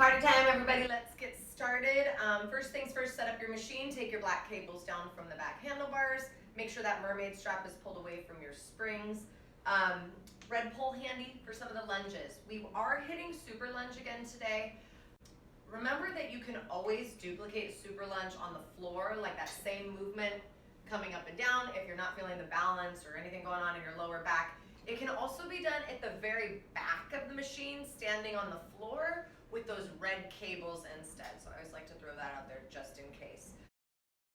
Party time, everybody. Let's get started. First things first, set up your machine. Take your black cables down from the back handlebars. Make sure that mermaid strap is pulled away from your springs. Red pole handy for some of the lunges. We are hitting super lunge again today. Remember that you can always duplicate super lunge on the floor, like that same movement coming up and down if you're not feeling the balance or anything going on in your lower back. It can also be done at the very back of the machine, standing on the floor with those red cables instead. So I always like to throw that out there just in case.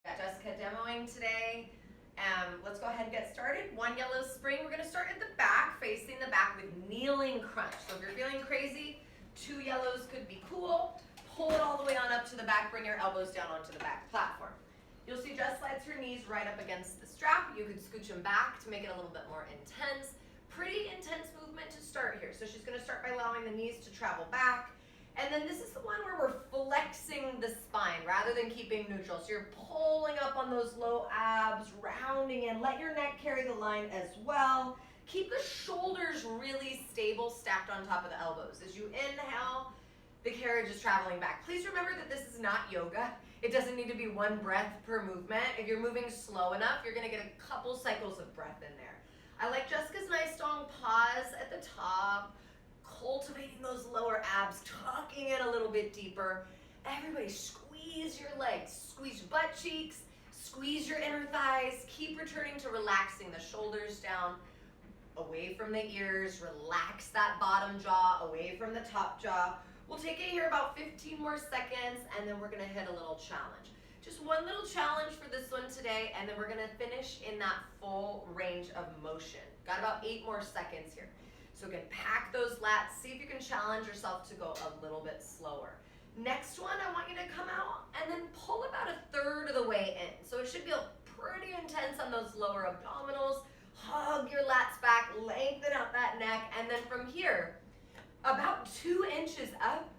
Got Jessica demoing today. Let's go ahead and get started. One yellow spring. We're going to start at the back, facing the back with kneeling crunch. So if you're feeling crazy, 2 yellows could be cool. Pull it all the way on up to the back. Bring your elbows down onto the back platform. You'll see Jess slides her knees right up against the strap. You could scooch them back to make it a little bit more intense. Pretty intense movement to start here. So she's going to start by allowing the knees to travel back. And then this is the one where we're flexing the spine rather than keeping neutral. So you're pulling up on those low abs, rounding in. Let your neck carry the line as well. Keep the shoulders really stable, stacked on top of the elbows. As you inhale, the carriage is traveling back. Please remember that this is not yoga. It doesn't need to be 1 breath per movement. If you're moving slow enough, you're going to get a couple cycles of breath in there. I like Jessica's nice strong pause at the top, cultivating those lower abs, tucking in a little bit deeper. Everybody squeeze your legs, squeeze your butt cheeks, squeeze your inner thighs. Keep returning to relaxing the shoulders down, away from the ears. Relax that bottom jaw, away from the top jaw. We'll take it here about 15 more seconds, and then we're gonna hit a little challenge. Just one little challenge for this one today, and then we're gonna finish in that full range of motion. Got about 8 more seconds here. So again, pack those lats. See if you can challenge yourself to go a little bit slower. Next one, I want you to come out and then pull about 1/3 of the way in. So it should feel pretty intense on those lower abdominals. Hug your lats back, lengthen out that neck, and then from here, about 2 inches up,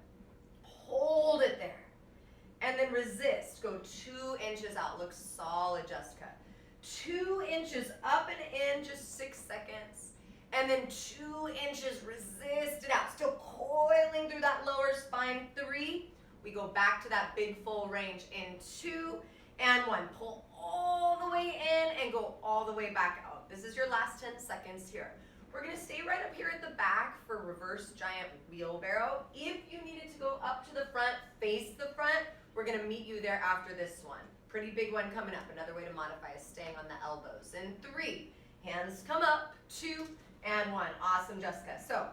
hold it there. And then resist. Go 2 inches out. Look solid, Jessica. 2 inches up and in, just 6 seconds. And then 2 inches, resist it out. Still coiling through that lower spine. 3. We go back to that big full range in 2 and 1. Pull all the way in and go all the way back out. This is your last 10 seconds here. We're going to stay right up here at the back for reverse giant wheelbarrow. If you needed to go up to the front, face the front, we're going to meet you there after this one. Pretty big one coming up. Another way to modify is staying on the elbows. In 3, hands come up, 2, and 1. Awesome, Jessica. So,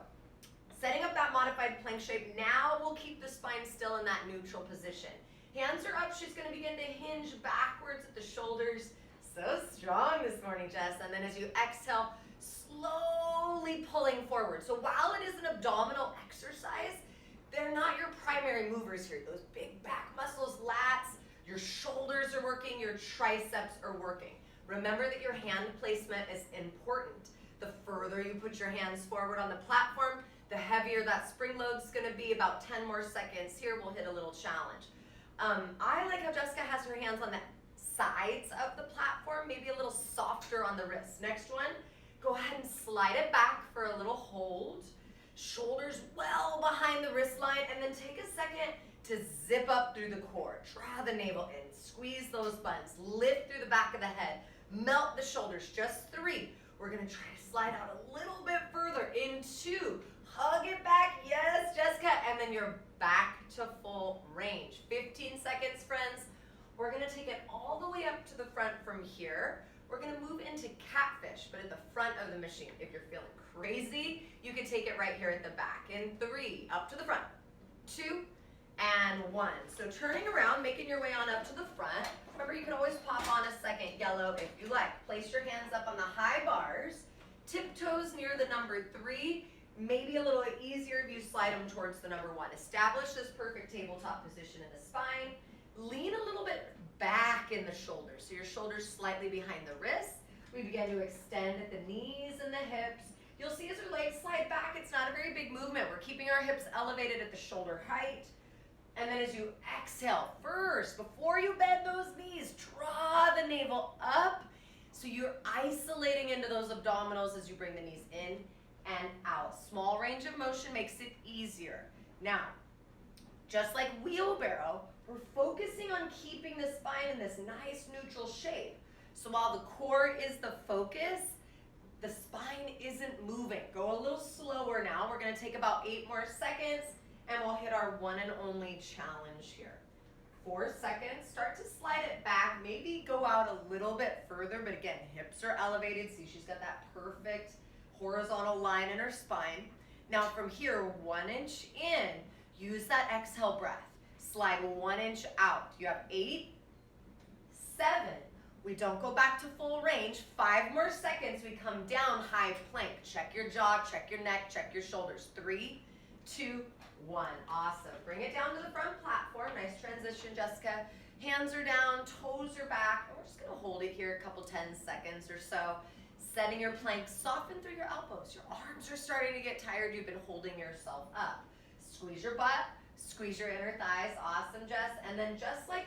setting up that modified plank shape. Now we'll keep the spine still in that neutral position. Hands are up. She's going to begin to hinge backwards at the shoulders. So strong this morning, Jess. And then as you exhale, slowly pulling forward. So while it is an abdominal exercise, they're not your primary movers here. Those big back muscles, lats, your shoulders are working, your triceps are working. Remember that your hand placement is important. The further you put your hands forward on the platform, the heavier that spring load's going to be. About 10 more seconds here, we'll hit a little challenge. I like how Jessica has her hands on the sides of the platform, maybe a little softer on the wrists. Next one, go ahead and slide it back for a little hold. Shoulders well behind the wrist line, and then take a second to zip up through the core. Draw the navel in, squeeze those buns, lift through the back of the head, melt the shoulders. Just 3. We're going to try to slide out a little bit further in 2. Hug it back. Yes, Jessica. And then you're back to full range. 15 seconds, friends. We're going to take it all the way up to the front from here. We're going to move into catfish, but at the front of the machine. If you're feeling crazy, you can take it right here at the back. In 3, up to the front. 2, and 1. So turning around, making your way on up to the front. Remember, you can always pop on a second yellow if you like. Place your hands up on the high bars. Tiptoes near the number 3. Maybe a little easier if you slide them towards the number 1. Establish this perfect tabletop position in the spine. Lean a little bit back in the shoulders. So your shoulders slightly behind the wrists. We begin to extend at the knees and the hips. You'll see as our legs slide back, it's not a very big movement. We're keeping our hips elevated at the shoulder height. And then as you exhale, first, before you bend those knees, draw the navel up. So you're isolating into those abdominals as you bring the knees in and out. Small range of motion makes it easier. Now, Just like wheelbarrow, we're focusing on keeping the spine in this nice neutral shape. So while the core is the focus, the spine isn't moving. Go a little slower now. We're gonna take about 8 more seconds and we'll hit our one and only challenge here. 4 seconds, start to slide it back, maybe go out a little bit further, but again, hips are elevated. See, she's got that perfect horizontal line in her spine. Now from here, 1 inch in, use that exhale breath. Slide 1 inch out. You have 8, 7, we don't go back to full range. 5 more seconds, we come down, high plank. Check your jaw, check your neck, check your shoulders. 3, 2, 1, awesome. Bring it down to the front platform. Nice transition, Jessica. Hands are down, toes are back, and we're just gonna hold it here a couple 10 seconds or so. Setting your plank, soften through your elbows. Your arms are starting to get tired. You've been holding yourself up. Squeeze your butt, squeeze your inner thighs. Awesome, Jess. And then just like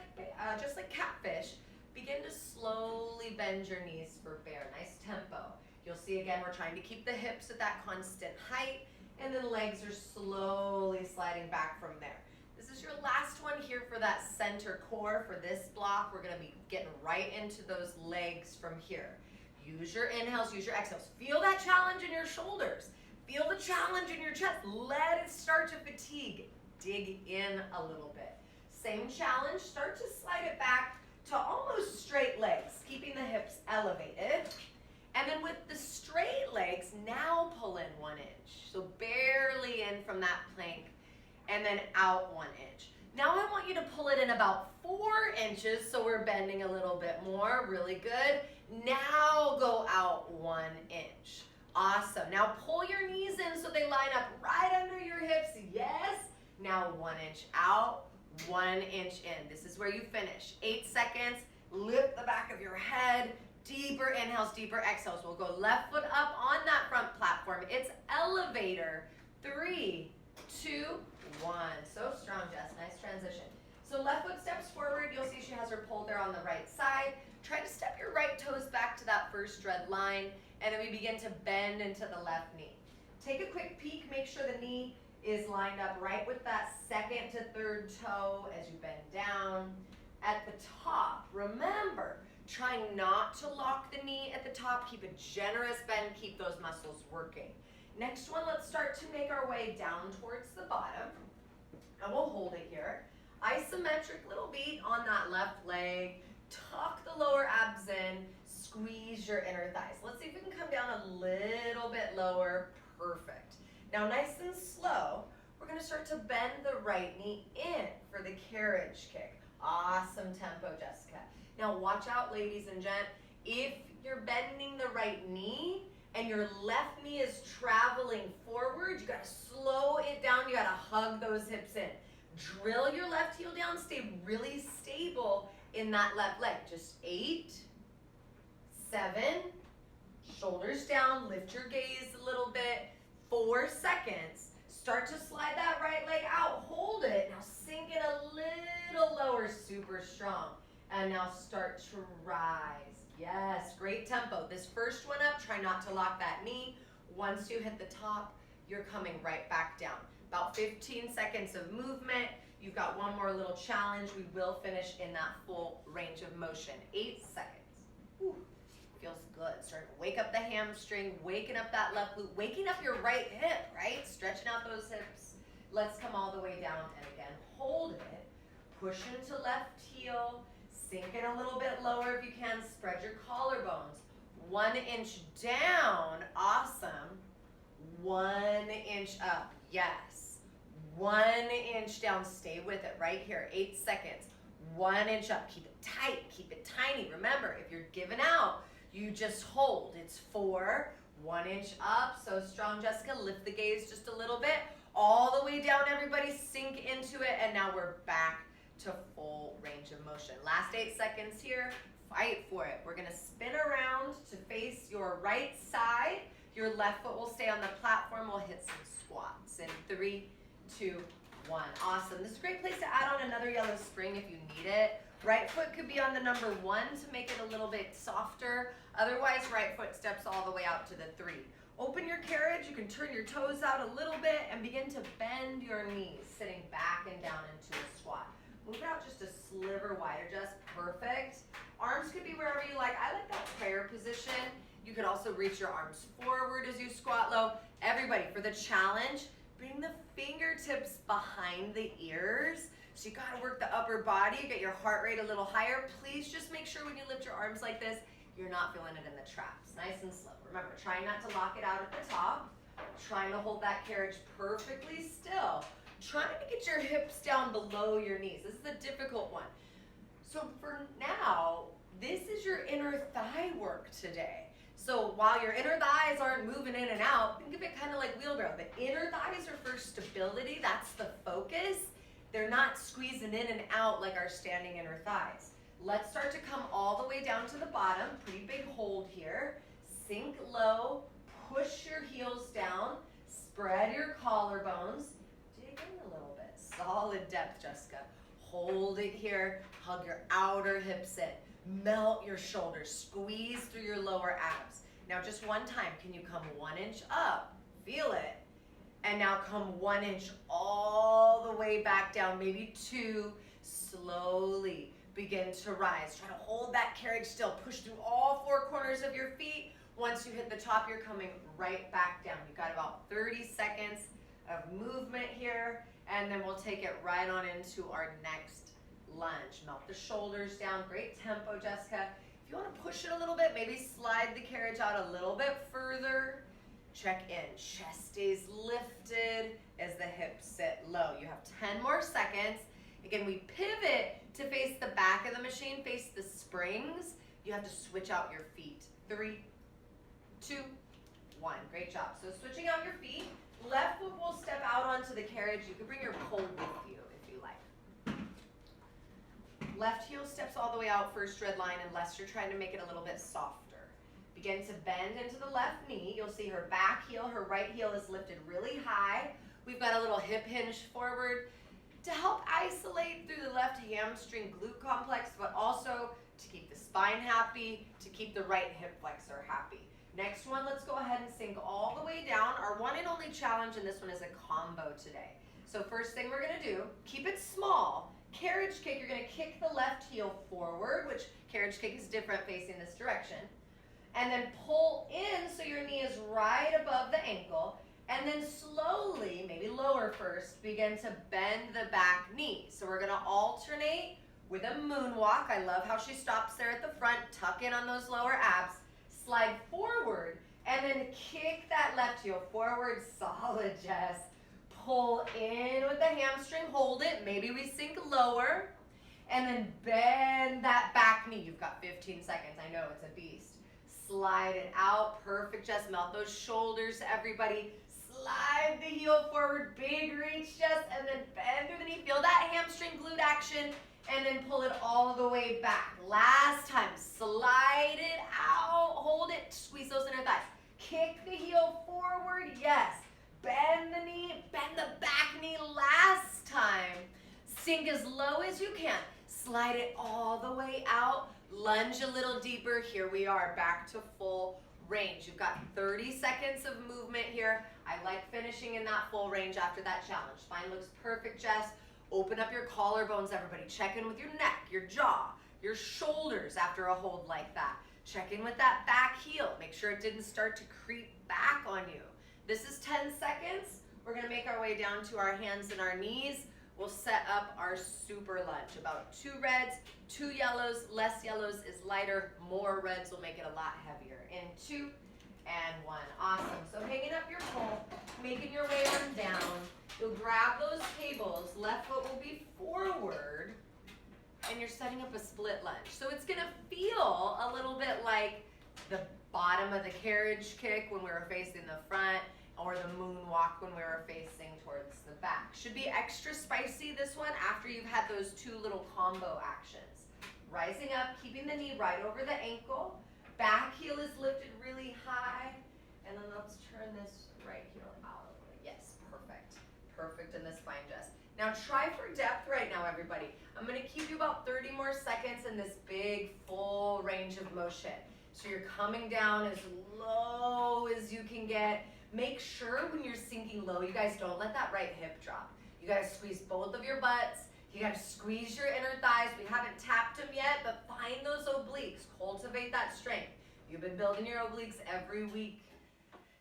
catfish, begin to slowly bend your knees for bear. Nice tempo. You'll see again, we're trying to keep the hips at that constant height, and then legs are slowly sliding back from there. This is your last one here for that center core for this block. We're gonna be getting right into those legs from here. Use your inhales, use your exhales. Feel that challenge in your shoulders. Feel the challenge in your chest. Let it start to fatigue. Dig in a little bit. Same challenge, start to slide it back to almost straight legs, keeping the hips elevated. And then with the straight legs, now pull in 1 inch. So barely in from that plank, and then out 1 inch. Now I want you to pull it in about 4 inches, so we're bending a little bit more, really good. Now go out 1 inch. Awesome. Now pull your knees in so they line up right under your hips. Yes. Now 1 inch out, 1 inch in. This is where you finish. 8 seconds. Lift the back of your head. Deeper inhales, deeper exhales. We'll go left foot up on that front platform. It's elevator. 3, 2, 1. So strong, Jess. Nice transition. So left foot steps forward. You'll see she has her pulled there on the right side. Try to step your right toes back to that first dread line, and then we begin to bend into the left knee. Take a quick peek. Make sure the knee is lined up right with that second to third toe as you bend down. At the top, remember, trying not to lock the knee at the top. Keep a generous bend. Keep those muscles working. Next one, let's start to make our way down towards the bottom. And we'll hold it here. Isometric little beat on that left leg. Tuck the lower abs in. Squeeze your inner thighs. Let's see if we can come down a little bit lower. Perfect. Now nice and slow, we're going to start to bend the right knee in for the carriage kick. Awesome tempo, Jessica. Now watch out, ladies and gent. If you're bending the right knee and your left knee is traveling forward, you got to slow it down. You got to hug those hips in. Drill your left heel down. Stay really stable in that left leg. Just 8, 7, shoulders down. Lift your gaze a little bit. 4 seconds. Start to slide that right leg out. Hold it. Now sink it a little lower. Super strong. And now start to rise. Yes, great tempo. This first one up, try not to lock that knee. Once you hit the top, you're coming right back down. About 15 seconds of movement. You've got one more little challenge. We will finish in that full range of motion. 8 seconds. Whew. Feels good. Starting to wake up the hamstring, waking up that left glute, waking up your right hip, right? Stretching out those hips. Let's come all the way down and again, hold it. Push into left heel. Sink it a little bit lower if you can. Spread your collarbones. 1 inch down. Awesome. 1 inch up. Yes. 1 inch down. Stay with it right here. 8 seconds. 1 inch up. Keep it tight. Keep it tiny. Remember, if you're giving out, you just hold. It's 4. 1 inch up. So strong, Jessica. Lift the gaze just a little bit. All the way down, everybody. Sink into it. And now we're back to full range of motion. Last 8 seconds here. Fight for it. We're going to spin around to face your right side. Your left foot will stay on the platform. We'll hit some squats in 3, 2, 1. Awesome. This is a great place to add on another yellow spring if you need it. Right foot could be on the number 1 to make it a little bit softer. Otherwise, right foot steps all the way out to the 3. Open your carriage. You can turn your toes out a little bit and begin to bend your knees, sitting back and down into sliver wider, just perfect. Arms could be wherever you like. I like that prayer position. You could also reach your arms forward as you squat low. Everybody, for the challenge, bring the fingertips behind the ears. So you gotta work the upper body, get your heart rate a little higher. Please just make sure when you lift your arms like this, you're not feeling it in the traps. Nice and slow. Remember, try not to lock it out at the top. Trying to hold that carriage perfectly still. Trying to get your hips down below your knees. This is a difficult one. So for now, this is your inner thigh work today. So while your inner thighs aren't moving in and out, think of it kind of like wheelbarrow. The inner thighs are for stability. That's the focus. They're not squeezing in and out like our standing inner thighs. Let's start to come all the way down to the bottom. Pretty big hold here. Sink low. Push your heels down. Spread your collarbones. Dig in a little bit. Solid depth, Jessica. Hold it here. Hug your outer hips in. Melt your shoulders. Squeeze through your lower abs. Now just one time, can you come 1 inch up? Feel it. And now come 1 inch all the way back down, maybe 2. Slowly begin to rise. Try to hold that carriage still. Push through all 4 corners of your feet. Once you hit the top, you're coming right back down. You've got about 30 seconds of movement here, and then we'll take it right on into our next lunge. Melt the shoulders down. Great tempo, Jessica. If you want to push it a little bit, maybe slide the carriage out a little bit further. Check in. Chest stays lifted as the hips sit low. You have 10 more seconds. Again, we pivot to face the back of the machine, face the springs. You have to switch out your feet. 3, 2, 1. Great job. So switching out your feet. Left foot will step out onto the carriage. You can bring your pole with you if you like. Left heel steps all the way out, first red line, unless you're trying to make it a little bit softer. Begin to bend into the left knee. You'll see her back heel, her right heel is lifted really high. We've got a little hip hinge forward to help isolate through the left hamstring glute complex, but also to keep the spine happy, to keep the right hip flexor happy. Next one, let's go ahead and sink all the way down. Our one and only challenge in this one is a combo today. So first thing we're gonna do, keep it small. Carriage kick, you're gonna kick the left heel forward, which carriage kick is different facing this direction. And then pull in so your knee is right above the ankle. And then slowly, maybe lower first, begin to bend the back knee. So we're gonna alternate with a moonwalk. I love how she stops there at the front, tuck in on those lower abs. Slide forward, and then kick that left heel forward. Solid, Jess. Pull in with the hamstring, hold it. Maybe we sink lower, and then bend that back knee. You've got 15 seconds. I know it's a beast. Slide it out. Perfect, Jess. Melt those shoulders, everybody. Slide the heel forward. Big reach, Jess, and then bend through the knee. Feel that hamstring glute action. And then pull it all the way back. Last time, slide it out, hold it, squeeze those inner thighs. Kick the heel forward, yes. Bend the knee, bend the back knee last time. Sink as low as you can. Slide it all the way out, lunge a little deeper. Here we are, back to full range. You've got 30 seconds of movement here. I like finishing in that full range after that challenge. Spine looks perfect, Jess. Open up your collarbones, everybody. Check in with your neck, your jaw, your shoulders after a hold like that. Check in with that back heel. Make sure it didn't start to creep back on you. This is 10 seconds. We're gonna make our way down to our hands and our knees. We'll set up our super lunge. About 2 reds, 2 yellows. Less yellows is lighter. More reds will make it a lot heavier. In 2 and 1. Awesome. So hanging up your pole, making your way on down. You'll grab those cables, left foot will be forward, and you're setting up a split lunge. So it's gonna feel a little bit like the bottom of the carriage kick when we were facing the front, or the moonwalk when we were facing towards the back. Should be extra spicy, this one, after you've had those 2 little combo actions. Rising up, keeping the knee right over the ankle, back heel is lifted really high, and then let's turn this right heel out a little bit. Yes, perfect. Perfect in the spine, Jess. Now try for depth right now, everybody. I'm gonna keep you about 30 more seconds in this big, full range of motion. So you're coming down as low as you can get. Make sure when you're sinking low, you guys don't let that right hip drop. You guys squeeze both of your butts. You gotta squeeze your inner thighs. We haven't tapped them yet, but find those obliques. Cultivate that strength. You've been building your obliques every week.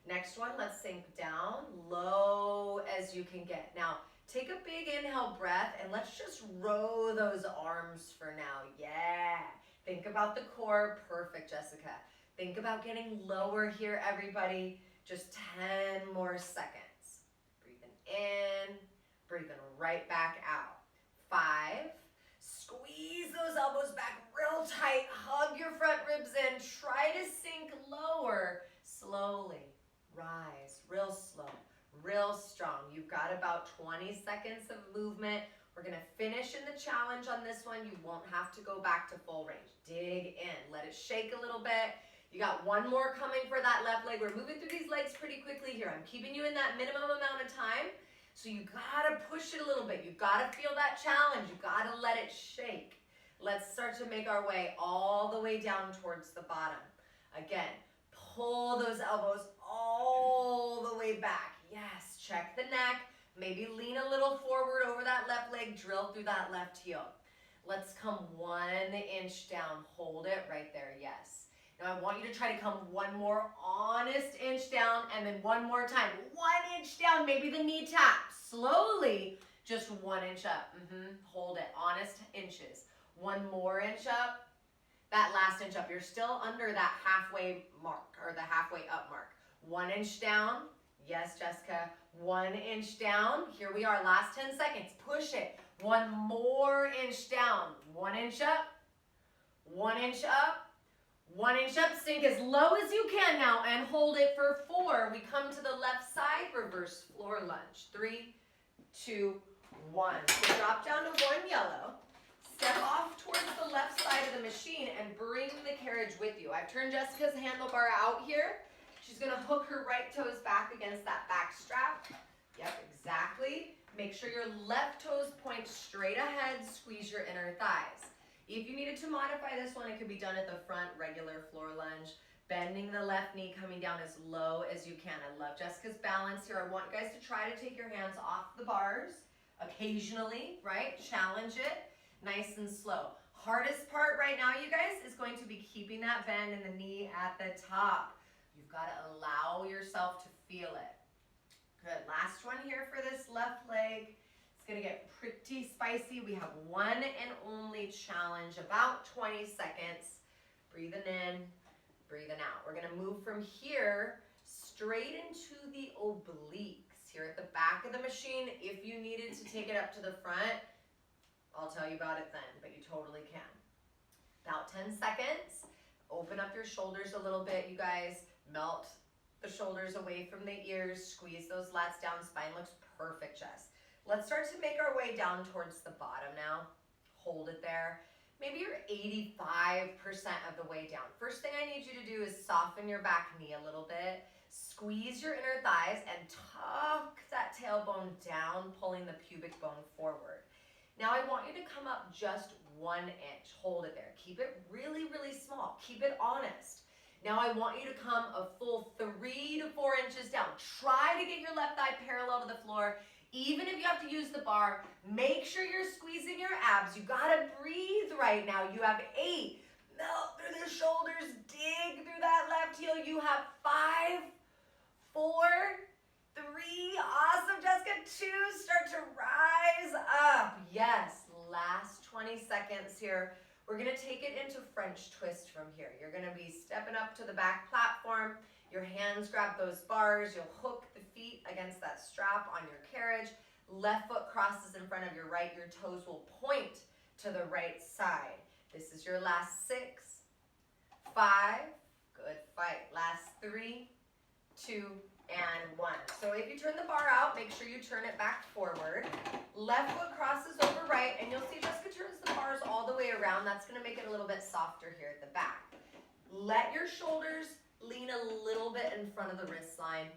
Next one, let's sink down, low as you can get. Now, take a big inhale breath and let's just row those arms for now. Yeah. Think about the core. Perfect, Jessica. Think about getting lower here, everybody. Just 10 more seconds. Breathing in, breathing right back out. 5. Squeeze those elbows back real tight. Hug your front ribs in. Try to sink lower slowly. Rise real slow, real strong. You've got about 20 seconds of movement. We're gonna finish in the challenge on this one. You won't have to go back to full range. Dig in, let it shake a little bit. You got one more coming for that left leg. We're moving through these legs pretty quickly here. I'm keeping you in that minimum amount of time. So you gotta push it a little bit. You gotta feel that challenge. You gotta let it shake. Let's start to make our way all the way down towards the bottom. Again, pull those elbows all the way back. Yes, check the neck. Maybe lean a little forward over that left leg. Drill through that left heel. Let's come 1 inch down. Hold it right there. Yes. Now I want you to try to come one more honest inch down and then one more time. 1 inch down, maybe the knee tap. Slowly, just 1 inch up. Hold it, honest inches. One more inch up. That last inch up, you're still under that halfway mark or the halfway up mark. 1 inch down. Yes, Jessica. 1 inch down. Here we are, last 10 seconds. Push it. One more inch down. 1 inch up. 1 inch up. 1 inch up. Sink as low as you can now and hold it for 4. We come to the left side, reverse floor lunge. 3, 2, 1. So drop down to one yellow. Step off towards the left side of the machine and bring the carriage with you. I've turned Jessica's handlebar out here. She's gonna hook her right toes back against that back strap. Yep, exactly. Make sure your left toes point straight ahead. Squeeze your inner thighs. If you needed to modify this one, it could be done at the front, regular floor lunge. Bending the left knee, coming down as low as you can. I love Jessica's balance here. I want you guys to try to take your hands off the bars occasionally, right? Challenge it. Nice and slow. Hardest part right now, you guys, is going to be keeping that bend in the knee at the top. You've got to allow yourself to feel it. Good. Last one here for this left leg. It's going to get pretty spicy. We have one and only challenge, about 20 seconds. Breathing in, breathing out. We're going to move from here straight into the obliques here at the back of the machine. If you needed to take it up to the front, I'll tell you about it then, but you totally can. About 10 seconds. Open up your shoulders a little bit, you guys. Melt the shoulders away from the ears. Squeeze those lats down. Spine looks perfect, Jess. Let's start to make our way down towards the bottom now. Hold it there. Maybe you're 85% of the way down. First thing I need you to do is soften your back knee a little bit. Squeeze your inner thighs and tuck that tailbone down, pulling the pubic bone forward. Now I want you to come up just 1 inch. Hold it there. Keep it really, really small. Keep it honest. Now I want you to come a full 3 to 4 inches down. Try to get your left thigh parallel to the floor. Even if you have to use the bar, make sure you're squeezing your abs. You gotta breathe right now. You have 8. Melt through the shoulders. Dig through that left heel. You have 5, 4, 3, awesome, Jessica, 2, start to rise up. Yes, last 20 seconds here. We're gonna take it into French twist from here. You're gonna be stepping up to the back platform. Your hands grab those bars. You'll hook the feet against that strap on your carriage. Left foot crosses in front of your right. Your toes will point to the right side. This is your last 6, 5, good fight. Last 3, 2, and 1. So if you turn the bar out, make sure you turn it back forward. Left foot crosses over right, and you'll see Jessica turns the bars all the way around. That's gonna make it a little bit softer here at the back. Let your shoulders lean a little bit in front of the wrist line.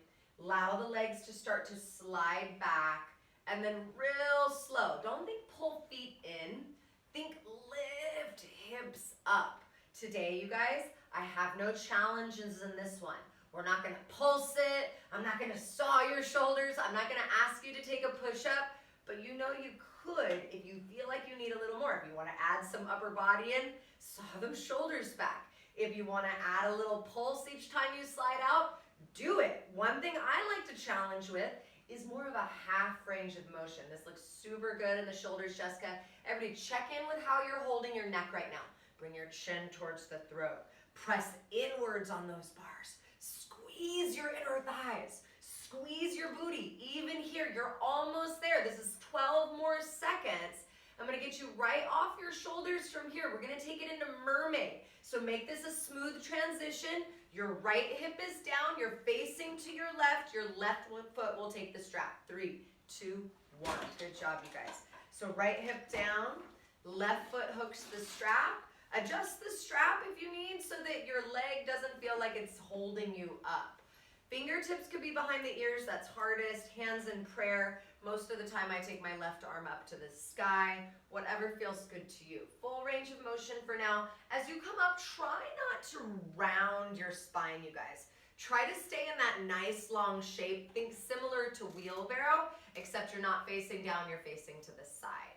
Allow the legs to start to slide back, and then real slow. Don't think pull feet in. Think lift hips up. Today, you guys, I have no challenges in this one. We're not gonna pulse it. I'm not gonna saw your shoulders. I'm not gonna ask you to take a push-up, but you know you could, if you feel like you need a little more, if you want to add some upper body in, saw those shoulders back. If you want to add a little pulse each time you slide out, do it. One thing I like to challenge with is more of a half range of motion. This looks super good in the shoulders, Jessica. Everybody check in with how you're holding your neck right now. Bring your chin towards the throat. Press inwards on those bars. Squeeze your inner thighs. Squeeze your booty. Even here, you're almost there. This is 12 more seconds. I'm gonna get you right off your shoulders from here. We're gonna take it into mermaid. So make this a smooth transition. Your right hip is down. You're facing to your left. Your left foot will take the strap. 3, 2, 1. Good job, you guys. So right hip down. Left foot hooks the strap. Adjust the strap if you need so that your leg doesn't feel like it's holding you up. Fingertips could be behind the ears, that's hardest. Hands in prayer. Most of the time I take my left arm up to the sky. Whatever feels good to you. Full range of motion for now. As you come up, try not to round your spine, you guys. Try to stay in that nice long shape. Think similar to wheelbarrow, except you're not facing down, you're facing to the side.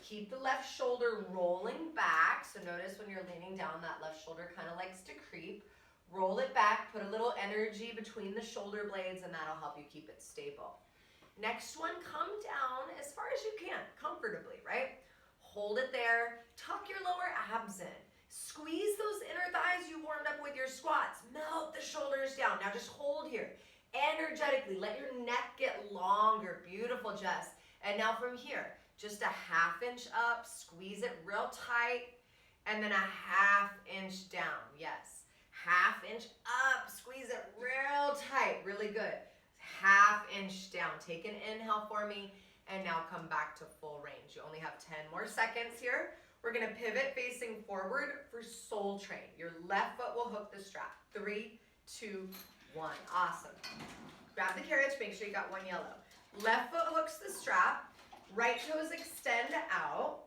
Keep the left shoulder rolling back. So notice when you're leaning down, that left shoulder kind of likes to creep. Roll it back, put a little energy between the shoulder blades, and that'll help you keep it stable. Next one, come down as far as you can, comfortably, right? Hold it there, tuck your lower abs in. Squeeze those inner thighs you warmed up with your squats. Melt the shoulders down. Now just hold here. Energetically, let your neck get longer. Beautiful, Jess. And now from here, just a ½ inch up, squeeze it real tight, and then a ½ inch down, yes. ½ inch up, squeeze it real tight, really good. ½ inch down, take an inhale for me, and now come back to full range. You only have 10 more seconds here. We're gonna pivot facing forward for soul train. Your left foot will hook the strap. 3, 2, 1, awesome. Grab the carriage, make sure you got one yellow. Left foot hooks the strap. Right toes extend out.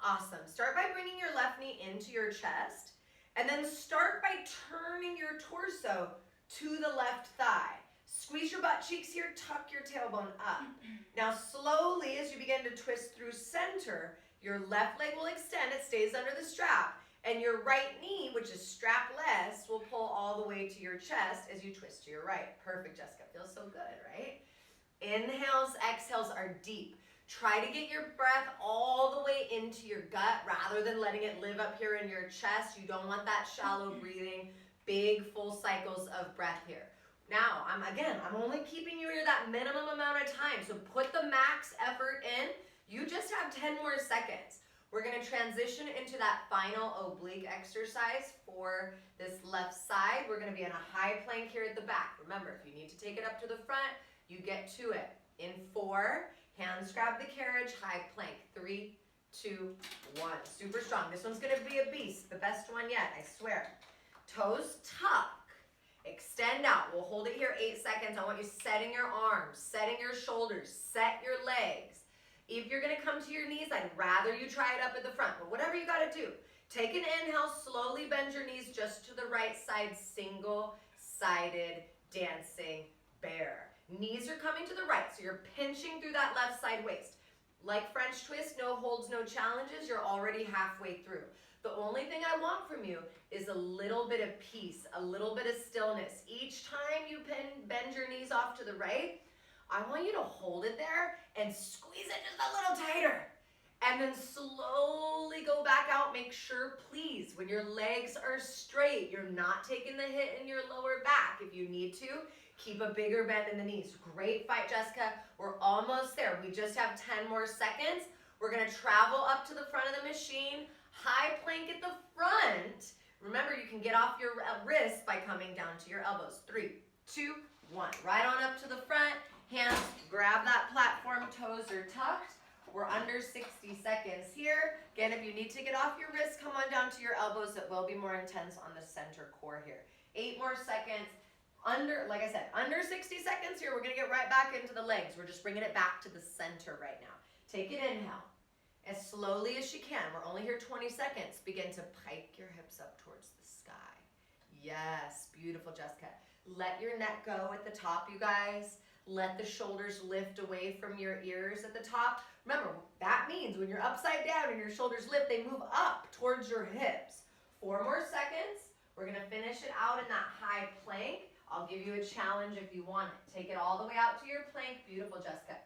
Awesome. Start by bringing your left knee into your chest, and then start by turning your torso to the left thigh. Squeeze your butt cheeks here, tuck your tailbone up. Now slowly, as you begin to twist through center, your left leg will extend, it stays under the strap, and your right knee, which is strapless, will pull all the way to your chest as you twist to your right. Perfect, Jessica. Feels so good, right? Inhales, exhales are deep. Try to get your breath all the way into your gut rather than letting it live up here in your chest. You don't want that shallow breathing, big full cycles of breath here. Now, I'm only keeping you here that minimum amount of time, so put the max effort in. You just have 10 more seconds. We're gonna transition into that final oblique exercise for this left side. We're gonna be in a high plank here at the back. Remember, if you need to take it up to the front, you get to it. In 4, hands grab the carriage, high plank. 3, 2, 1. Super strong. This one's gonna be a beast, the best one yet, I swear. Toes tuck, extend out. We'll hold it here 8 seconds. I want you setting your arms, setting your shoulders, set your legs. If you're gonna come to your knees, I'd rather you try it up at the front, but whatever you gotta do. Take an inhale, slowly bend your knees just to the right side, single-sided dancing bear. Knees are coming to the right, so you're pinching through that left side waist. Like French twist, no holds, no challenges, you're already halfway through. The only thing I want from you is a little bit of peace, a little bit of stillness. Each time you bend your knees off to the right, I want you to hold it there and squeeze it just a little tighter. And then slowly go back out. Make sure, please, when your legs are straight, you're not taking the hit in your lower back. If you need to, keep a bigger bend in the knees. Great fight, Jessica. We're almost there. We just have 10 more seconds. We're gonna travel up to the front of the machine. High plank at the front. Remember, you can get off your wrists by coming down to your elbows. 3, 2, 1. Right on up to the front. Hands grab that platform, toes are tucked. We're under 60 seconds here. Again, if you need to get off your wrists, come on down to your elbows. It will be more intense on the center core here. 8 more seconds. Like I said, under 60 seconds here. We're gonna get right back into the legs. We're just bringing it back to the center right now. Take an inhale. As slowly as you can. We're only here 20 seconds. Begin to pike your hips up towards the sky. Yes, beautiful, Jessica. Let your neck go at the top, you guys. Let the shoulders lift away from your ears at the top. Remember, that means when you're upside down and your shoulders lift, they move up towards your hips. 4 more seconds. We're gonna finish it out in that high plank. I'll give you a challenge if you want it. Take it all the way out to your plank. Beautiful, Jessica.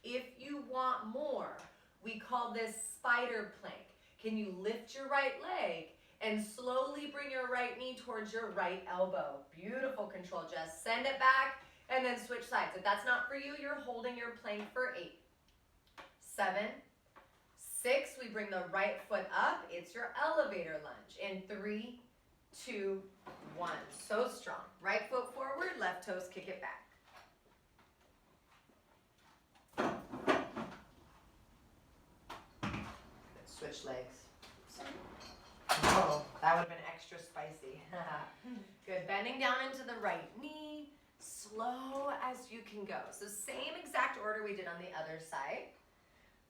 If you want more, we call this spider plank. Can you lift your right leg and slowly bring your right knee towards your right elbow? Beautiful control, Jess. Send it back and then switch sides. If that's not for you, you're holding your plank for 8, 7, 6. We bring the right foot up. It's your elevator lunge. In 3, 2, 1. So strong. Right foot forward, left toes kick it back. Switch legs. Oh, that would have been extra spicy. Good. Bending down into the right knee, slow as you can go. So same exact order we did on the other side.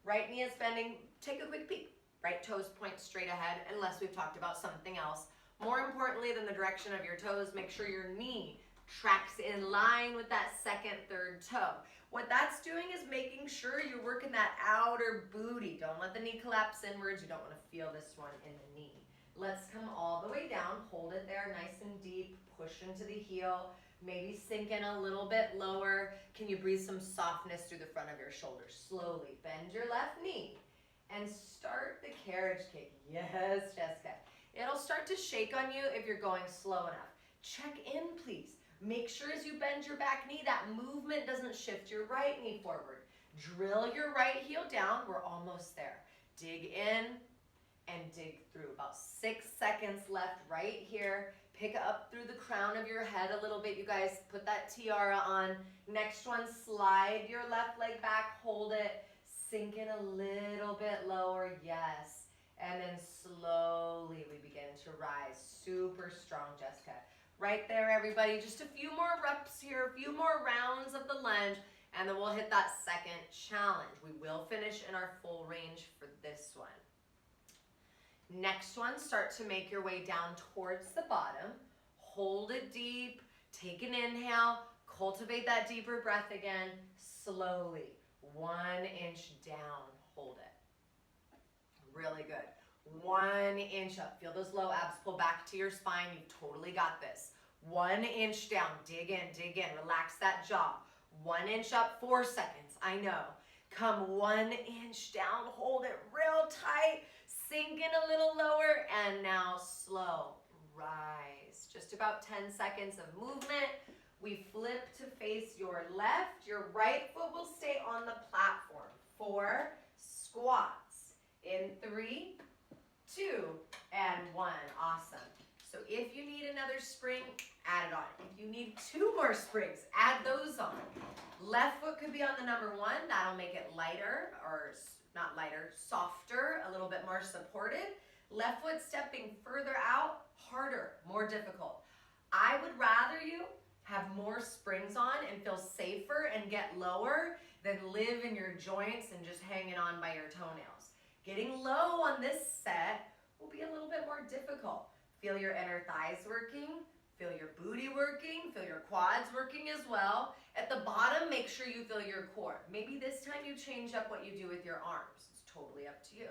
Right knee is bending. Take a quick peek. Right toes point straight ahead unless we've talked about something else. More importantly than the direction of your toes, make sure your knee tracks in line with that second, third toe. What that's doing is making sure you're working that outer booty. Don't let the knee collapse inwards. You don't want to feel this one in the knee. Let's come all the way down. Hold it there nice and deep. Push into the heel. Maybe sink in a little bit lower. Can you breathe some softness through the front of your shoulders? Slowly bend your left knee and start the carriage kick. Yes, Jessica. It'll start to shake on you if you're going slow enough. Check in, please. Make sure as you bend your back knee, that movement doesn't shift your right knee forward. Drill your right heel down. We're almost there. Dig in and dig through. About 6 seconds left right here. Pick up through the crown of your head a little bit, you guys. Put that tiara on. Next one, slide your left leg back. Hold it. Sink in a little bit lower. Yes. And then slowly we begin to rise. Super strong, Jessica. Right there, everybody. Just a few more reps here, a few more rounds of the lunge, and then we'll hit that second challenge. We will finish in our full range for this one. Next one, start to make your way down towards the bottom. Hold it deep. Take an inhale. Cultivate that deeper breath again. Slowly. 1 inch down. Hold it. Really good. 1 inch up. Feel those low abs pull back to your spine. You've totally got this. 1 inch down. Dig in, dig in. Relax that jaw. 1 inch up, 4 seconds. I know. Come 1 inch down. Hold it real tight. Sink in a little lower. And now slow. Rise. Just about 10 seconds of movement. We flip to face your left. Your right foot will stay on the platform. 4 squats. In 3, 2, and 1. Awesome. So if you need another spring, add it on. If you need 2 more springs, add those on. Left foot could be on the number 1. That'll make it lighter, or not lighter, softer, a little bit more supported. Left foot stepping further out, harder, more difficult. I would rather you have more springs on and feel safer and get lower than live in your joints and just hanging on by your toenails. Getting low on this set will be a little bit more difficult. Feel your inner thighs working, feel your booty working, feel your quads working as well. At the bottom, make sure you feel your core. Maybe this time you change up what you do with your arms. It's totally up to you.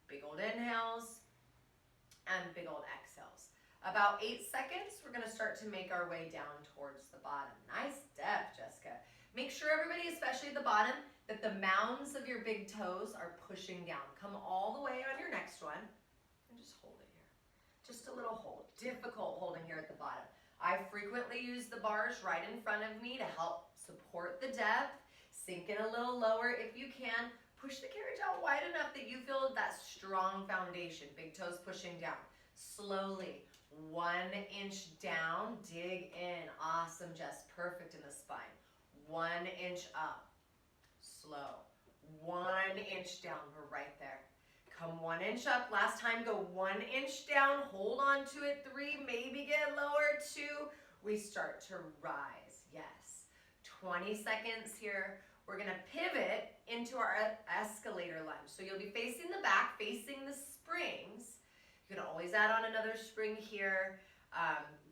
Big old inhales and big old exhales. About 8 seconds, we're gonna start to make our way down towards the bottom. Nice depth, Jessica. Make sure everybody, especially at the bottom, that the mounds of your big toes are pushing down. Come all the way on your next one and just hold it here. Just a little hold. Difficult holding here at the bottom. I frequently use the bars right in front of me to help support the depth. Sink in a little lower if you can. Push the carriage out wide enough that you feel that strong foundation. Big toes pushing down. Slowly. 1 inch down. Dig in. Awesome, Jess. Perfect in the spine. 1 inch up. Slow. 1 inch down. We're right there. Come 1 inch up. Last time, go 1 inch down. Hold on to it. 3, maybe get lower. 2. We start to rise. Yes. 20 seconds here. We're going to pivot into our escalator lunge. So you'll be facing the back, facing the springs. You can always add on another spring here.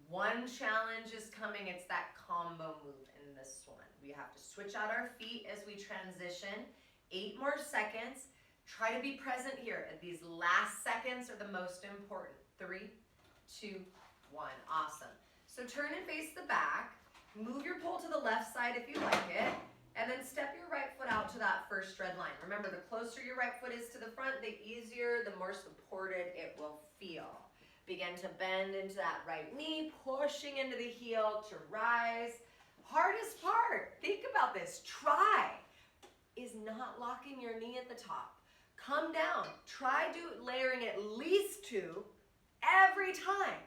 One challenge is coming. It's that combo move in this one. We have to switch out our feet as we transition. 8 more seconds. Try to be present here. These last seconds are the most important. 3, 2, 1. Awesome. So turn and face the back. Move your pole to the left side if you like it. And then step your right foot out to that first red line. Remember, the closer your right foot is to the front, the easier, the more supported it will feel. Begin to bend into that right knee, pushing into the heel to rise. Hardest part, think about this, try, is not locking your knee at the top. Come down. Try layering at least 2 every time.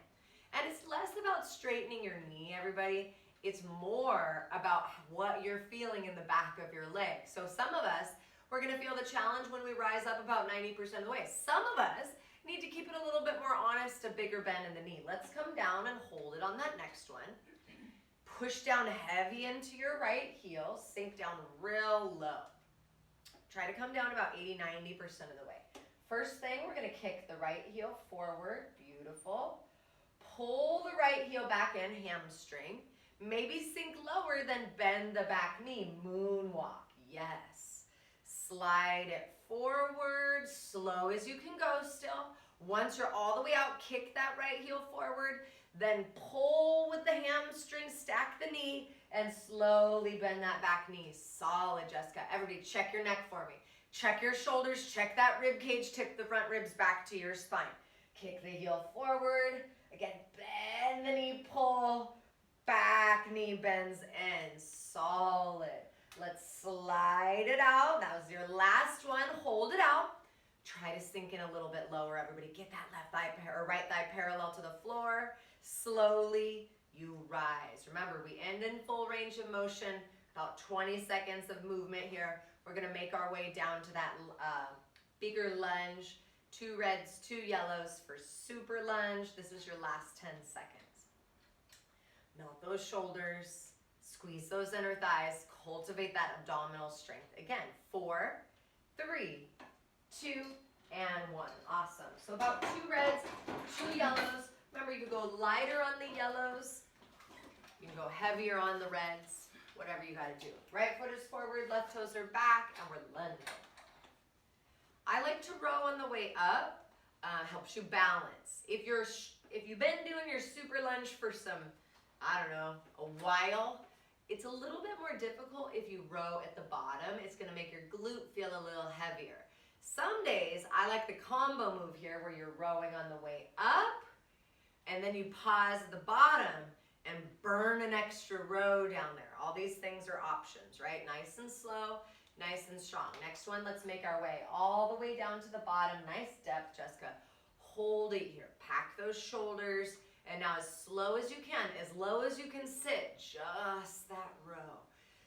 And it's less about straightening your knee, everybody. It's more about what you're feeling in the back of your leg. So some of us, we're going to feel the challenge when we rise up about 90% of the way. Some of us need to keep it a little bit more honest, a bigger bend in the knee. Let's come down and hold it on that next one. Push down heavy into your right heel. Sink down real low. Try to come down about 80-90% of the way. First thing, we're going to kick the right heel forward. Beautiful. Pull the right heel back in, hamstring. Maybe sink lower, then bend the back knee. Moonwalk. Yes. Slide it forward, slow as you can go still. Once you're all the way out, kick that right heel forward. Then pull with the hamstring, stack the knee, and slowly bend that back knee. Solid, Jessica. Everybody check your neck for me. Check your shoulders, check that rib cage, tip the front ribs back to your spine. Kick the heel forward. Again, bend the knee, pull. Back knee bends in. Solid. Let's slide it out. That was your last one. Hold it out. Try to sink in a little bit lower, everybody. Get that left thigh or right thigh parallel to the floor. Slowly, you rise. Remember, we end in full range of motion. About 20 seconds of movement here. We're going to make our way down to that bigger lunge. 2 reds, 2 yellows for super lunge. This is your last 10 seconds. Melt those shoulders. Squeeze those inner thighs. Cultivate that abdominal strength. Again, 4, 3, 2, and 1. Awesome. So about 2 reds, 2 yellows. Remember, you can go lighter on the yellows. You can go heavier on the reds. Whatever you got to do. Right foot is forward, left toes are back, and we're lunging. I like to row on the way up. Helps you balance. If you've been doing your super lunge for some, I don't know, a while, it's a little bit more difficult if you row at the bottom. It's going to make your glute feel a little heavier. Some days, I like the combo move here where you're rowing on the way up, and then you pause at the bottom and burn an extra row down there. All these things are options, right? Nice and slow, nice and strong. Next one, let's make our way all the way down to the bottom. Nice depth, Jessica. Hold it here. Pack those shoulders. And now as slow as you can, as low as you can sit, just that row.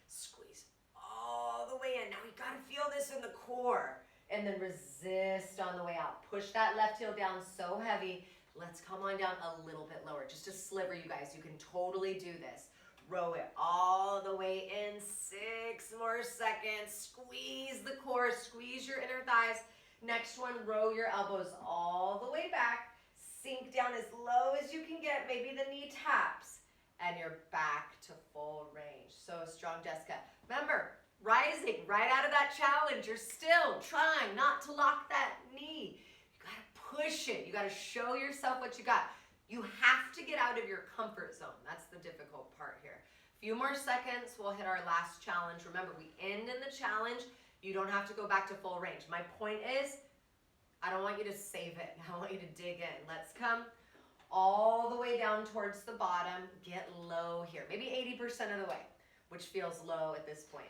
Squeeze all the way in. Now we gotta feel this in the core. And then resist on the way out. Push that left heel down so heavy. Let's come on down a little bit lower. Just a sliver, you guys. You can totally do this. Row it all the way in. 6 more seconds. Squeeze the core. Squeeze your inner thighs. Next one, row your elbows all the way back. Sink down as low as you can get. Maybe the knee taps. And you're back to full range. So strong, Jessica. Remember, rising right out of that challenge. You're still trying not to lock that knee. You got to push it. You got to show yourself what you got. You have to get out of your comfort zone. That's the difficult part here. A few more seconds. We'll hit our last challenge. Remember, we end in the challenge. You don't have to go back to full range. My point is, I don't want you to save it. I want you to dig in. Let's come all the way down towards the bottom. Get low here. Maybe 80% of the way, which feels low at this point.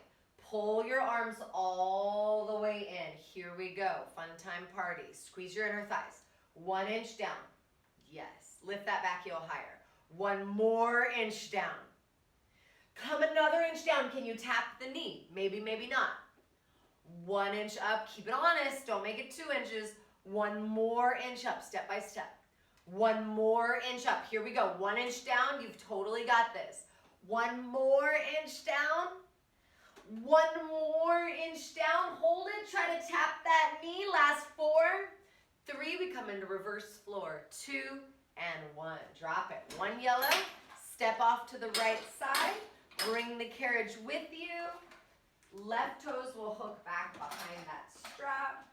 Pull your arms all the way in. Here we go. Fun time party. Squeeze your inner thighs. 1 inch down. Yes. Lift that back heel higher. 1 more inch down. Come another inch down. Can you tap the knee? Maybe, maybe not. 1 inch up. Keep it honest. Don't make it 2 inches. 1 more inch up, step by step. 1 more inch up. Here we go. 1 inch down. You've totally got this. 1 more inch down. 1 more inch down. Hold it. Try to tap that knee. Last 4, 3. We come into reverse floor. 2 and 1. Drop it. 1 yellow. Step off to the right side. Bring the carriage with you. Left toes will hook back behind that strap.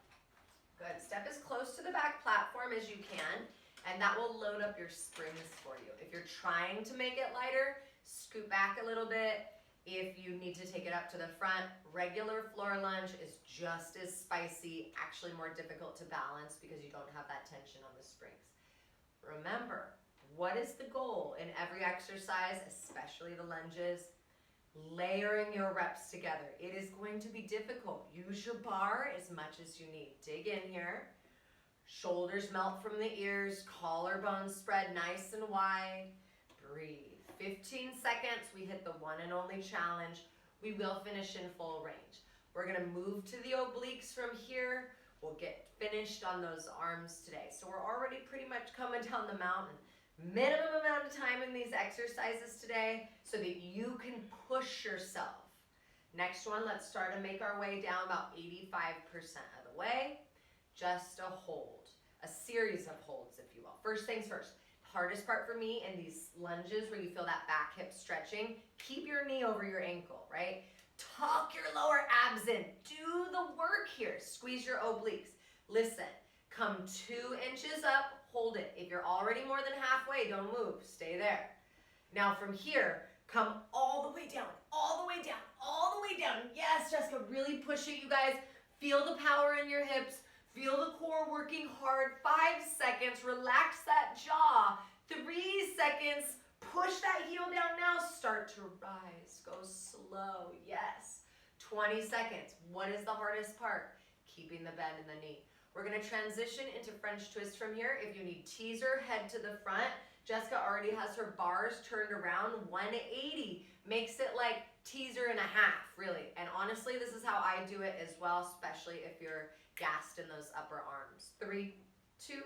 Good. Step as close to the back platform as you can, and that will load up your springs for you. If you're trying to make it lighter, scoot back a little bit. If you need to take it up to the front, regular floor lunge is just as spicy, actually more difficult to balance because you don't have that tension on the springs. Remember, what is the goal in every exercise, especially the lunges? Layering your reps together. It is going to be difficult. Use your bar as much as you need. Dig in here. Shoulders melt from the ears. Collarbones spread nice and wide. Breathe. 15 seconds. We hit the one and only challenge. We will finish in full range. We're going to move to the obliques from here. We'll get finished on those arms today. So we're already pretty much coming down the mountain. Minimum amount of time in these exercises today so that you can push yourself. Next one, let's start to make our way down about 85% of the way. Just a hold, a series of holds, if you will. First things first, hardest part for me in these lunges where you feel that back hip stretching, keep your knee over your ankle, right? Tuck your lower abs in. Do the work here. Squeeze your obliques. Listen, come 2 inches up. Hold it. If you're already more than halfway, don't move. Stay there. Now from here, come all the way down, all the way down, all the way down. Yes, Jessica, really push it, you guys. Feel the power in your hips. Feel the core working hard. 5 seconds. Relax that jaw. 3 seconds. Push that heel down now. Start to rise. Go slow. Yes. 20 seconds. What is the hardest part? Keeping the bend in the knee. We're going to transition into French twist from here. If you need teaser, head to the front. Jessica already has her bars turned around 180. Makes it like teaser and a half, really. And honestly, this is how I do it as well, especially if you're gassed in those upper arms. 3, 2,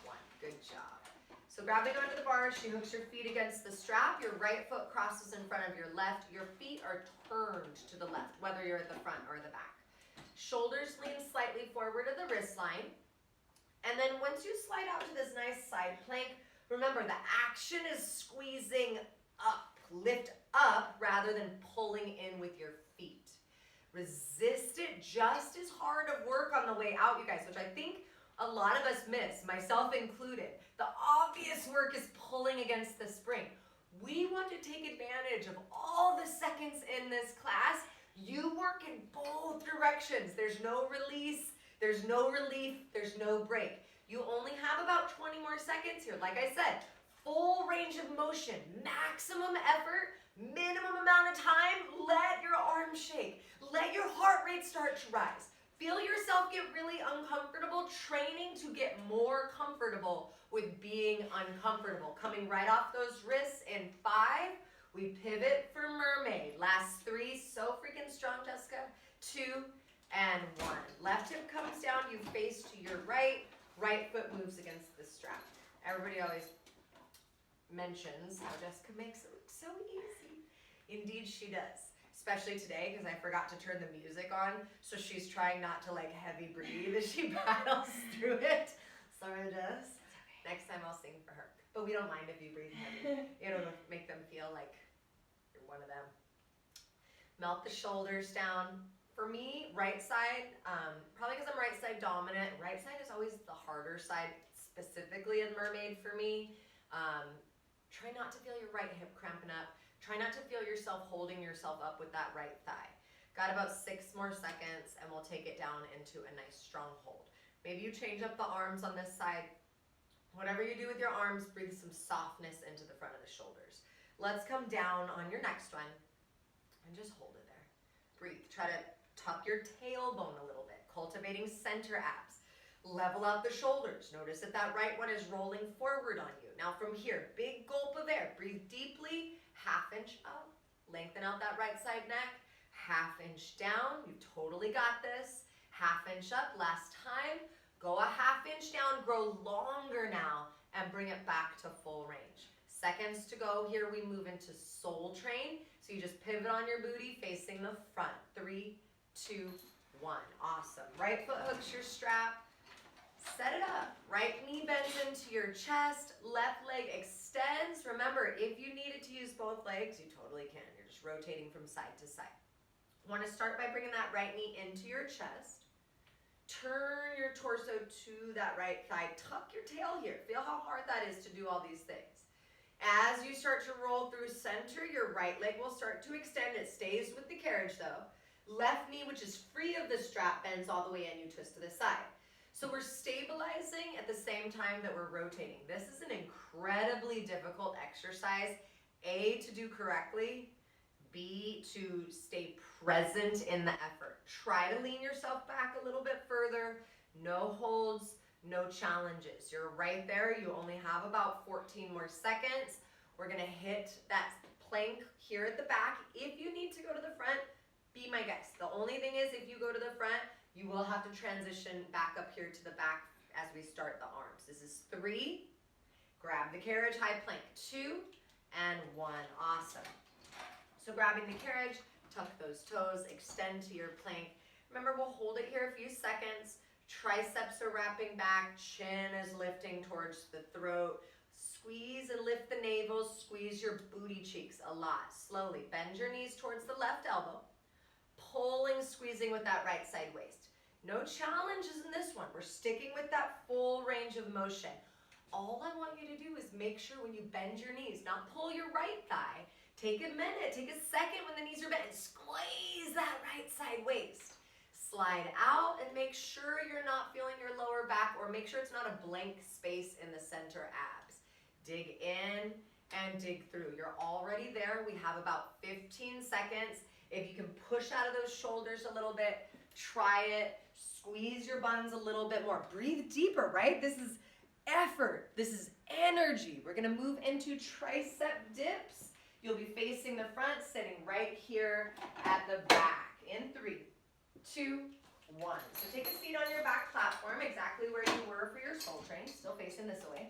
1. Good job. So grabbing onto the bar, she hooks her feet against the strap. Your right foot crosses in front of your left. Your feet are turned to the left, whether you're at the front or the back. Shoulders lean slightly forward of the wrist line. And then once you slide out to this nice side plank, remember the action is squeezing up. Lift up rather than pulling in with your feet. Resist it just as hard of work on the way out, you guys, which I think a lot of us miss, myself included. The obvious work is pulling against the spring. We want to take advantage of all the seconds in this class. You work in both directions. There's no release, there's no relief, there's no break. You only have about 20 more seconds here. Like I said, full range of motion, maximum effort, minimum amount of time. Let your arms shake. Let your heart rate start to rise. Feel yourself get really uncomfortable, training to get more comfortable with being uncomfortable. Coming right off those wrists in 5. We pivot for mermaid. Last 3, so freaking strong, Jessica. 2 and 1. Left hip comes down, you face to your right. Right foot moves against the strap. Everybody always mentions how Jessica makes it look so easy. Indeed, she does. Especially today, because I forgot to turn the music on, so she's trying not to like heavy breathe as she battles through it. Sorry, Jess. Next time I'll sing for her. But we don't mind if you breathe heavy. It'll make them feel like you're one of them. Melt the shoulders down. For me, right side, probably because I'm right side dominant, right side is always the harder side, specifically in mermaid for me. Try not to feel your right hip cramping up. Try not to feel yourself holding yourself up with that right thigh. Got about 6 more seconds and we'll take it down into a nice strong hold. Maybe you change up the arms on this side. Whatever you do with your arms, breathe some softness into the front of the shoulders. Let's come down on your next one and just hold it there. Breathe. Try to tuck your tailbone a little bit, cultivating center abs. Level out the shoulders. Notice that that right one is rolling forward on you. Now from here, big gulp of air. Breathe deeply, 1/2 inch up. Lengthen out that right side neck, 1/2 inch down. You totally got this. 1/2 inch up, last time. Go a 1/2 inch down, grow longer now, and bring it back to full range. Seconds to go. Here we move into soul train. So you just pivot on your booty facing the front. 3, 2, 1. Awesome. Right foot hooks your strap. set it up. Right knee bends into your chest, left leg extends. Remember, if you needed to use both legs, you totally can. You're just rotating from side to side. Want to start by bringing that right knee into your chest. Turn your torso to that right thigh. Tuck your tail here. Feel how hard that is to do all these things. As you start to roll through center, your right leg will start to extend. It stays with the carriage though. Left knee, which is free of the strap, bends all the way in. You twist to the side. So we're stabilizing at the same time that we're rotating. This is an incredibly difficult exercise, A, to do correctly, B, to stay present in the effort. Try to lean yourself back a little bit further. No holds, no challenges. You're right there. You only have about 14 more seconds. We're gonna hit that plank here at the back. If you need to go to the front, be my guest. The only thing is, if you go to the front, you will have to transition back up here to the back as we start the arms. This is 3. Grab the carriage, high plank. 2 and 1. Awesome. So grabbing the carriage, tuck those toes, extend to your plank. Remember, we'll hold it here a few seconds. Triceps are wrapping back, chin is lifting towards the throat. Squeeze and lift the navel, squeeze your booty cheeks a lot. Slowly bend your knees towards the left elbow. Pulling, squeezing with that right side waist. No challenges in this one. We're sticking with that full range of motion. All I want you to do is make sure when you bend your knees, not pull your right thigh. Take a minute, take a second when the knees are bent and squeeze that right side waist. Slide out and make sure you're not feeling your lower back, or make sure it's not a blank space in the center abs. Dig in and dig through. You're already there. We have about 15 seconds. If you can push out of those shoulders a little bit, try it. Squeeze your buns a little bit more. Breathe deeper, right? This is effort. This is energy. We're gonna move into tricep dips. You'll be facing the front, sitting right here at the back. In 3, 2, 1. So take a seat on your back platform, exactly where you were for your soul train, still facing this way.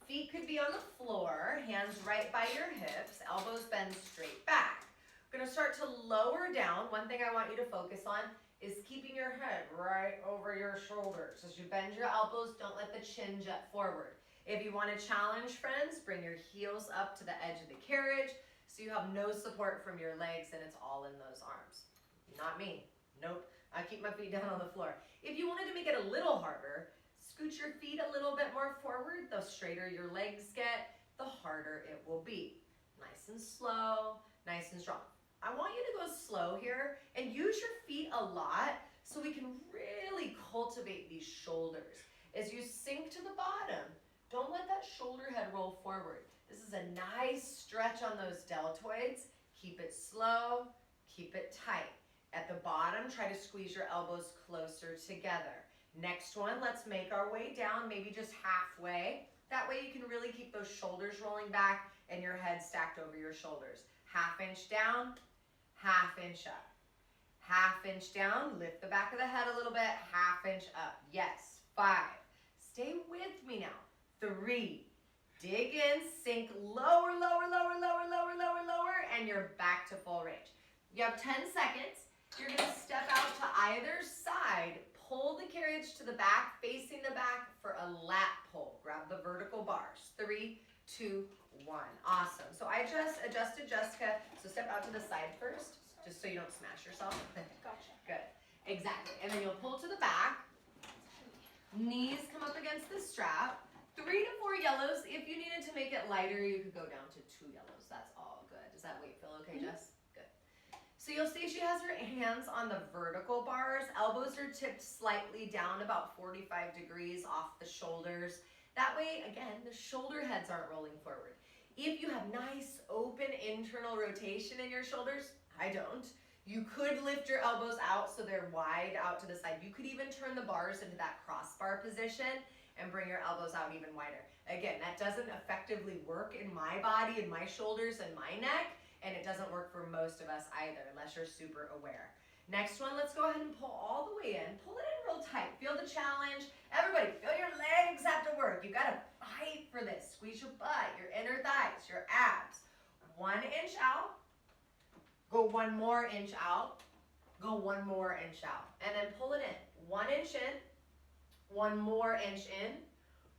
Feet could be on the floor, hands right by your hips, elbows bend straight back. We're gonna start to lower down. One thing I want you to focus on is keeping your head right over your shoulders. As you bend your elbows, don't let the chin jut forward. If you want to challenge, friends, bring your heels up to the edge of the carriage so you have no support from your legs and it's all in those arms. Not me. Nope. I keep my feet down on the floor. If you wanted to make it a little harder, scoot your feet a little bit more forward. The straighter your legs get, the harder it will be. Nice and slow, nice and strong. I want you to go slow here and use your feet a lot so we can really cultivate these shoulders. As you sink to the bottom, don't let that shoulder head roll forward. This is a nice stretch on those deltoids. Keep it slow, keep it tight. At the bottom, try to squeeze your elbows closer together. Next one, let's make our way down, maybe just halfway. That way you can really keep those shoulders rolling back and your head stacked over your shoulders. Half inch down, half inch up. Half inch down, lift the back of the head a little bit, half inch up. Yes, 5. Stay with me now. 3. Dig in, sink lower, lower, lower, lower, lower, lower, lower, and you're back to full range. You have 10 seconds. You're gonna step out to either side, pull the carriage to the back, facing the back for a lat pull. Grab the vertical bars. 3, 2, 1. Awesome. So I just adjusted Jessica. So step out to the side first, just so you don't smash yourself. Gotcha. Good. Exactly. And then you'll pull to the back. Knees come up against the strap. 3 to 4 yellows. If you needed to make it lighter, you could go down to 2 yellows. That's all good. Does that weight feel okay, Jess? Good. So you'll see she has her hands on the vertical bars. Elbows are tipped slightly down about 45 degrees off the shoulders. That way, again, the shoulder heads aren't rolling forward. If you have nice open internal rotation in your shoulders, I don't, you could lift your elbows out so they're wide out to the side. You could even turn the bars into that crossbar position and bring your elbows out even wider. Again, that doesn't effectively work in my body, in my shoulders, and my neck, and it doesn't work for most of us either, unless you're super aware. Next one, let's go ahead and pull all the way in. Pull it in real tight. Feel the challenge. Everybody, feel your legs have to work. You gotta fight for this. Squeeze your butt, your inner thighs, your abs. 1 inch out. Go 1 more inch out. Go 1 more inch out. And then pull it in. 1 inch in, 1 1 more inch in,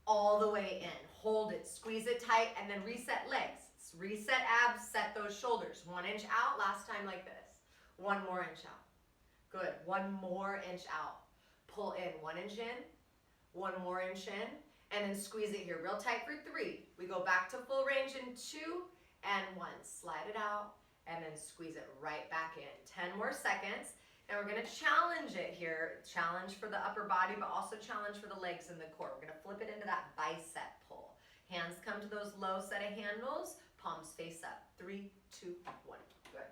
all the way in. Hold it, squeeze it tight, and then reset legs. Reset abs, set those shoulders. 1 inch out, last time like this. 1 more inch out. Good, 1 more inch out. Pull in, 1 inch in, 1 more inch in, and then squeeze it here real tight for 3. We go back to full range in 2 and 1. Slide it out and then squeeze it right back in. 10 more seconds. And we're gonna challenge it here. Challenge for the upper body, but also challenge for the legs and the core. We're gonna flip it into that bicep pull. Hands come to those low set of handles, palms face up. 3, 2, 1, good.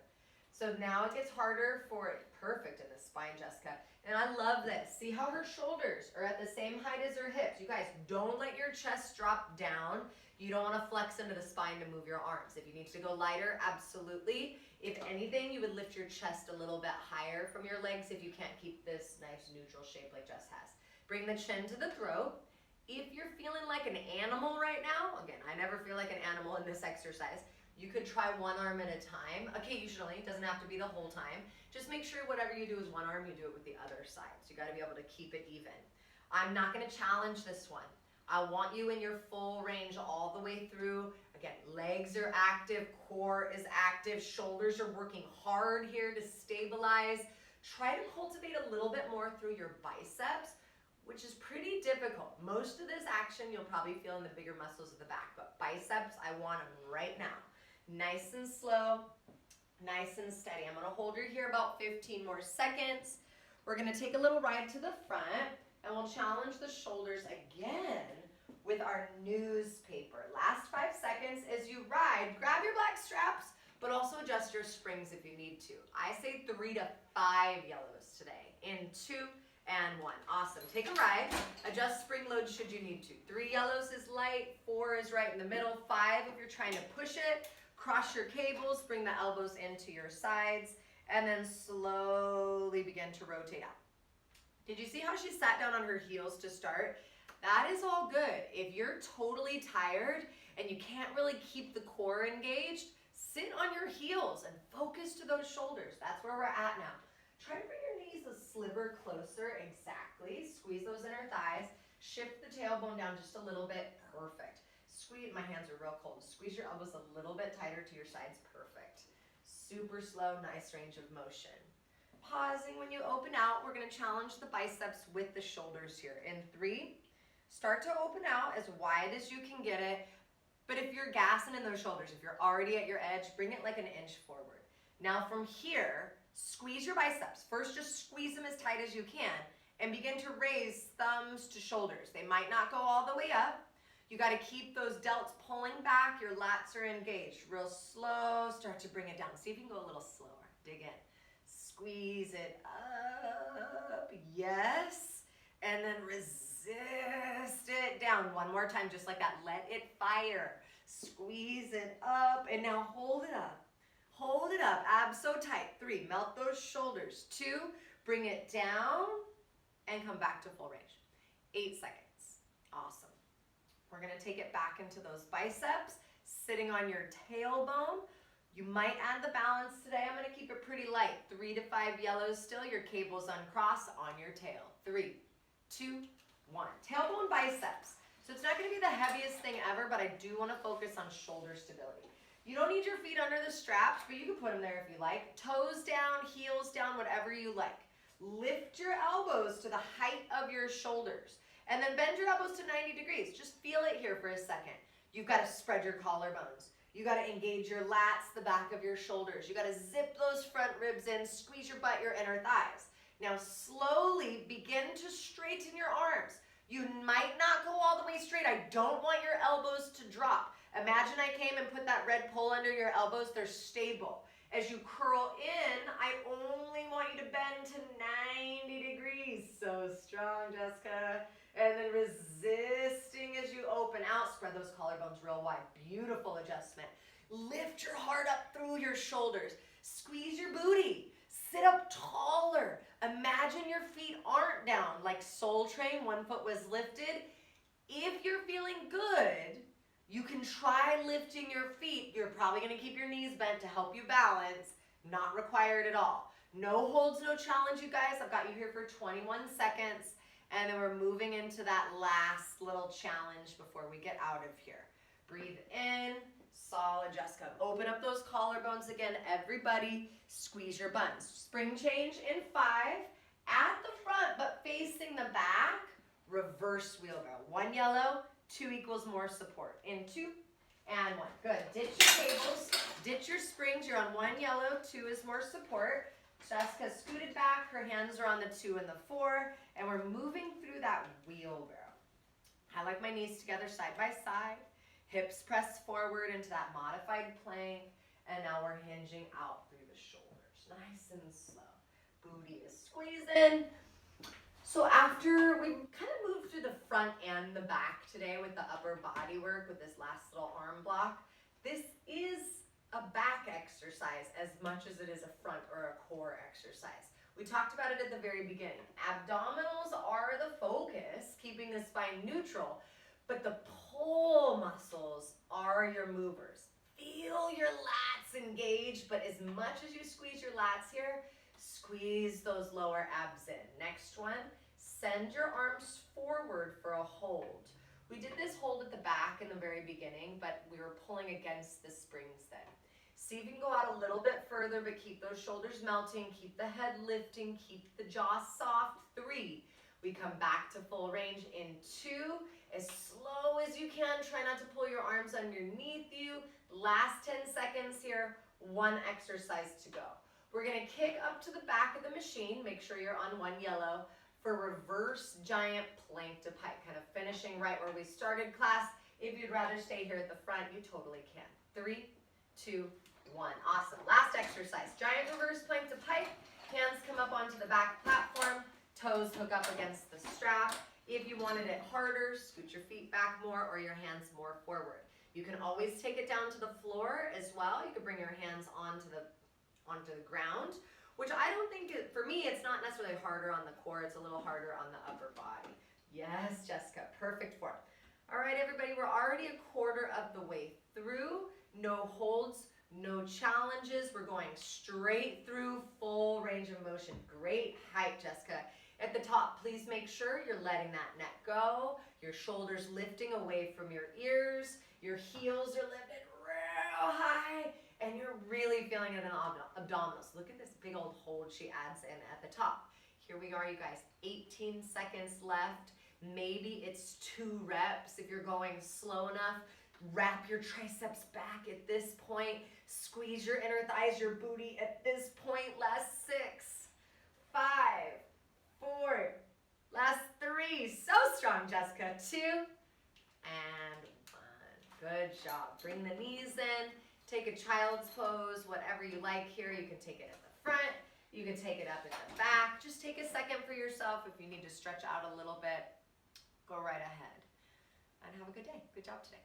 So now it gets harder for it. Perfect in the spine, Jessica. And I love this. See how her shoulders are at the same height as her hips. You guys, don't let your chest drop down. You don't want to flex into the spine to move your arms. If you need to go lighter, absolutely. If anything, you would lift your chest a little bit higher from your legs if you can't keep this nice neutral shape like Jess has. Bring the chin to the throat. If you're feeling like an animal right now, again, I never feel like an animal in this exercise, you could try one arm at a time. Occasionally, it doesn't have to be the whole time. Just make sure whatever you do is one arm, you do it with the other side. So you gotta be able to keep it even. I'm not gonna challenge this one. I want you in your full range all the way through. Again, legs are active, core is active, shoulders are working hard here to stabilize. Try to cultivate a little bit more through your biceps, which is pretty difficult. Most of this action you'll probably feel in the bigger muscles of the back, but biceps, I want them right now. Nice and slow, nice and steady. I'm gonna hold her here about 15 more seconds. We're gonna take a little ride to the front and we'll challenge the shoulders again with our newspaper. Last 5 seconds as you ride, grab your black straps, but also adjust your springs if you need to. I say 3 to 5 yellows today in 2 and 1. Awesome. Take a ride. Adjust spring load should you need to. 3 yellows is light, 4 is right in the middle, 5 if you're trying to push it. Cross your cables, bring the elbows into your sides, and then slowly begin to rotate out. Did you see how she sat down on her heels to start? That is all good. If you're totally tired and you can't really keep the core engaged, sit on your heels and focus to those shoulders. That's where we're at now. Try to bring your knees a sliver closer, exactly. Squeeze those inner thighs. Shift the tailbone down just a little bit, perfect. Squeeze, my hands are real cold. Squeeze your elbows a little bit tighter to your sides, perfect. Super slow, nice range of motion. Pausing when you open out, we're gonna challenge the biceps with the shoulders here. In 3, start to open out as wide as you can get it, but if you're gassing in those shoulders, if you're already at your edge, bring it like an inch forward. Now from here, squeeze your biceps. First, just squeeze them as tight as you can and begin to raise thumbs to shoulders. They might not go all the way up. You gotta keep those delts pulling back, your lats are engaged. Real slow, start to bring it down. See if you can go a little slower, dig in. Squeeze it up, yes. And then resist it down. One more time, just like that, let it fire. Squeeze it up, and now hold it up. Hold it up, abs so tight. 3, melt those shoulders. 2, bring it down, and come back to full range. 8 seconds, awesome. We're gonna take it back into those biceps, sitting on your tailbone. You might add the balance today. I'm gonna keep it pretty light. 3 to 5 yellows still, your cables uncrossed on your tail. 3, 2, 1. Tailbone biceps. So it's not gonna be the heaviest thing ever, but I do wanna focus on shoulder stability. You don't need your feet under the straps, but you can put them there if you like. Toes down, heels down, whatever you like. Lift your elbows to the height of your shoulders. And then bend your elbows to 90 degrees. Just feel it here for a second. You've got to spread your collarbones. You got to engage your lats, the back of your shoulders. You got to zip those front ribs in, squeeze your butt, your inner thighs. Now slowly begin to straighten your arms. You might not go all the way straight. I don't want your elbows to drop. Imagine I came and put that red pole under your elbows. They're stable. As you curl in, I only want you to bend to 90 degrees. So strong, Jessica. And then resisting as you open out. Spread those collarbones real wide. Beautiful adjustment. Lift your heart up through your shoulders. Squeeze your booty. Sit up taller. Imagine your feet aren't down like Soul Train. 1 foot was lifted. If you're feeling good, you can try lifting your feet. You're probably going to keep your knees bent to help you balance. Not required at all. No holds, no challenge, you guys. I've got you here for 21 seconds. And then we're moving into that last little challenge before we get out of here. Breathe in, solid, Jessica. Open up those collarbones again, everybody. Squeeze your buns. Spring change in 5. At the front, but facing the back, reverse wheelbarrow. 1 yellow, 2 equals more support. In 2 and 1. Good. Ditch your cables, ditch your springs. You're on 1 yellow, 2 is more support. Jessica scooted back, her hands are on the 2 and the 4, and we're moving through that wheelbarrow. I like my knees together side by side, hips press forward into that modified plank, and now we're hinging out through the shoulders. Nice and slow. Booty is squeezing. So after we kind of moved through the front and the back today with the upper body work with this last little arm block, this is a back exercise as much as it is a front or a core exercise. We talked about it at the very beginning. Abdominals are the focus, keeping the spine neutral, but the pull muscles are your movers. Feel your lats engage, but as much as you squeeze your lats here, squeeze those lower abs in. Next one, send your arms forward for a hold. We did this hold at the back in the very beginning, but we were pulling against the springs then. See if you can go out a little bit further, but keep those shoulders melting, keep the head lifting, keep the jaw soft. 3, we come back to full range in 2, as slow as you can. Try not to pull your arms underneath you. Last 10 seconds here, 1 exercise to go. We're gonna kick up to the back of the machine, make sure you're on 1 yellow, for reverse giant plank to pike, kind of finishing right where we started class. If you'd rather stay here at the front, you totally can. 3, 2, 1. Awesome. Last exercise, giant reverse plank to pike. Hands come up onto the back platform, toes hook up against the strap. If you wanted it harder, scoot your feet back more or your hands more forward. You can always take it down to the floor as well. You could bring your hands onto the ground, which I don't think, for me, it's not necessarily harder on the core, it's a little harder on the upper body. Yes, Jessica, perfect form. All right, everybody, we're already a quarter of the way through. No holds, no challenges. We're going straight through, full range of motion. Great height, Jessica. At the top, please make sure you're letting that neck go, your shoulders lifting away from your ears, your heels are lifted real high, and you're really feeling it in the abdominals. Look at this big old hold she adds in at the top. Here we are, you guys, 18 seconds left. Maybe it's 2 reps. If you're going slow enough, wrap your triceps back at this point. Squeeze your inner thighs, your booty at this point. Last 6, 5, 4, last 3. So strong, Jessica. 2 and 1. Good job. Bring the knees in. Take a child's pose, whatever you like here. You can take it at the front. You can take it up at the back. Just take a second for yourself. If you need to stretch out a little bit, go right ahead. And have a good day. Good job today.